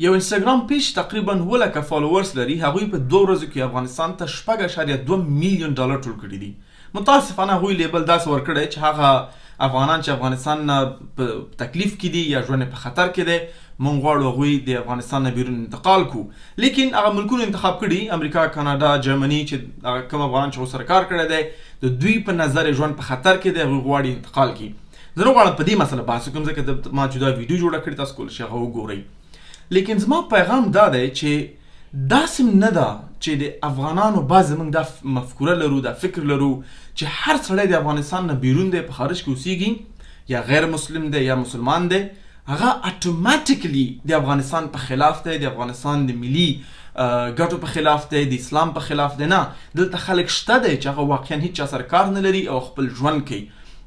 یو انستګرام پیج تقریبا 2 فالوورز لري. هغوی په 2 ورځو کې افغانستان ته 4.2 میلیون ډالر ټول کړي دي. متاسفانه هغوی لیبل داسې ورکړی چې هغه افغانان چې افغانستان نه په تکلیف کې دي یا ژوند په خطر کې دی، مونږ غواړو هغوی د افغانستان نه بیرون انتقال کو. لیکن هغه ملکونو انتخاب کړي، امریکا، کاناډا، جرمني، چې کوم افغانان چې ورسره کار کړی دی د دوی په نظر ژوند په خطر کې دی، هغوی غواړي انتقال کړي. زه نه غواړم په دې مسله بحث وکړم ځکه ما جدا ویډیو جوړه کړې، تاسو کولی شئ هغه وګورئ. لیکن زما پیغام دا دی چې داسې نه ده چې د افغانانو بعض موږ دا مفکوره لرو، دا فکر لرو چې هر سړی د افغانستان نه بیرون دی، په خارج کې اوسیږي، یا غیر مسلم دی یا مسلمان دی، هغه اتوماتیکلی د افغانستان په خلاف دی، د افغانستان د ملي ګټو په خلاف دی، د اسلام په خلاف دی. نه، دلته خلک شته دی چې هغه واقعا هیڅ چا سره کار نه لري او خپل ژوند کوي،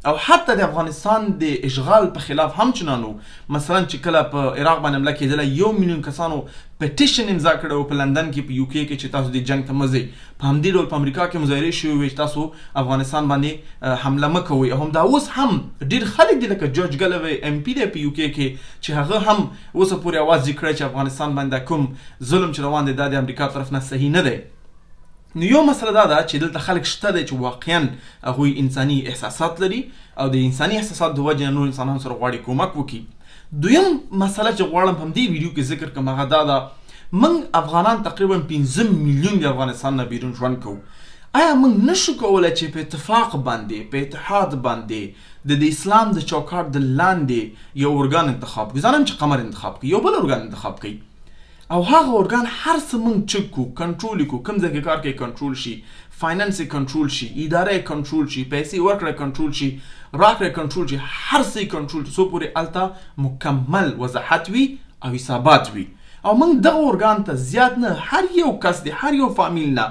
او حتی د افغانستان د اشغال په خلاف هم چنانو. مثلا چې کله په عراق باندې حمله کېدله 1 میلیون کسانو پټیشن امضا کړی و په لندن کې، په یو کې چې تاسو د جنګ ته مه ځئ. په همدې ډول په امریکا کې مظاهرې شوې وې چې تاسو افغانستان باندې حمله مه کوئ. او همدا اوس هم ډېر خلک دي لکه جورج ګلوی ایم پی دی په یو کې چې هغه هم اوسه پورې اواز یې کړی چې افغانستان باندې کوم ظلم چې روان دی دا د امریکا طرف نه صحیح نه دی. نو یو مسله دا ده چې دلته خلک شته دی چې واقعا هغوی انساني احساسات لري او د انساني احساسات د وجې نه نور انسانانو سره غواړي کومک وکړي. دویم مسله چې غواړم په همدې ویډیو کې ذکر کړم هغه دا ده، موږ افغانان تقریبا 15 میلیون د افغانستان نه بیرون ژوند کوو. آیا موږ نشو کولی چې په اتفاق باندې، په اتحاد باندې د اسلام د چوکاټ د لاندې یو ارګان انتخاب کړو؟ زه نه چې قمر انتخاب کړي، یو بل ارګان انتخاب کړي، او هغه ارګان هر څه موږ چک کو، کنټرول کو، کوم ځای کې کار کوي کنټرول شي، فاینانس کنټرول شي، اداره کنټرول شي، پیسې ورکړه کنټرول شي، راکړه کنټرول شي، هر څه کنټرول شي، څو پورې الته مکمل وضاحت وي او حسابات وي. او موږ دغه ارګان ته زیات نه، هر یو کس دی، هر یو فامیل نه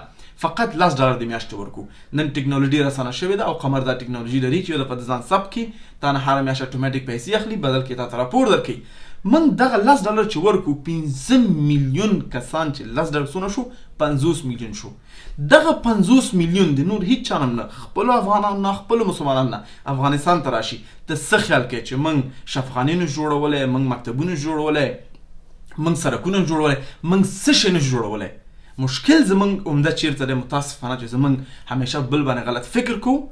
فقط $10 د میاشتې ورکو. نن ټکنالوژي راسانه شوې ده او قمر دا ټکنالوژي لري چې د په ځان ثبت کړي، تا نه هره میاشت اتوماتیک پیسې اخلي، بدل کې تا ته راپور درکوي. موږ دغه $10 چې ورکو 15 میلیون کسان چې $10 څونه شو، 50 میلیون شو. دغه 50 میلیون د نور هیڅ چا نه، خپلو افغانانو نه، خپلو مسلمانانو نه افغانستان ته راشي. ته څه خیال کوې چې موږ شفاخانې نشو جوړولی، موږ مکتبونه نشو جوړولی، موږ سړکونه نشو جوړولی، موږ څه شی نشو جوړولی؟ مشکل زمونږ عمده چیرته دی؟ متاسفانه چې زمونږ همیشه بل باندې غلط فکر کوو،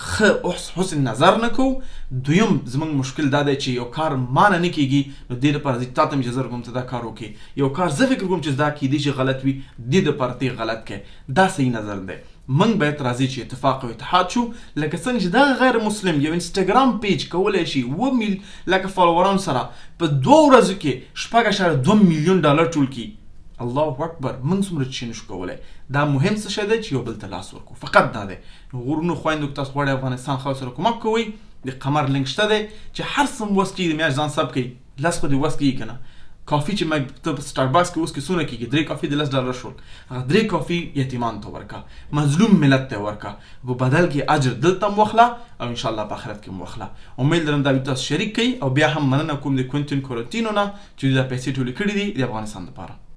ښه حسن نظر نه کوو. دویم زمونږ مشکل دا دی چې یو کار مانه نه کېږي، نو دې دپاره زه تا ته اجازه درکوم ته دا کار وکړې. یو کار زه فکر کوم چې دا کیدی شي غلط وي، دې دپاره ته غلط کړې، دا صحیح نظر دی. موږ باید راځي چې اتفاق او اتحاد شو. لکه څنګه چې دا غیر مسلم یو انستګرام پیج کولی شي 2 لکه فالوورانو سره په 2 ورځو کې 4.2 میلیون ډالر ټول کړي. الله اکبر. موږ څومره شي نشو کولی. دا مهم څه شی دی چې یو بل ته لاس ورکو، فقط دا دی. غرونو خویندو که تاسو غواړئ افغانستان خلکو سره کومک کوئ، د قمر لینک شته دی چې هر څه وس کېږي د میاشت ځان ثبت کړئ. لس خو دې وس کېږي که نه. کافي چې ته په سټاربکس کې اوس کې څونه کېږي، 3 کافي د $10 شول. هغه 3 کافي یتیمانو ته ورکړه، مظلوم ملت ته ورکړه، په بدل کې اجر دلته هم واخله او انشاءالله په آخرت کې هم واخله. امید لرم دا ویډیو تاسو شریک کړئ، او بیا هم مننه کوم د کوینټین کورنټینو نه چې دا پیسې ټولې کړي دي د افغانستان لپاره.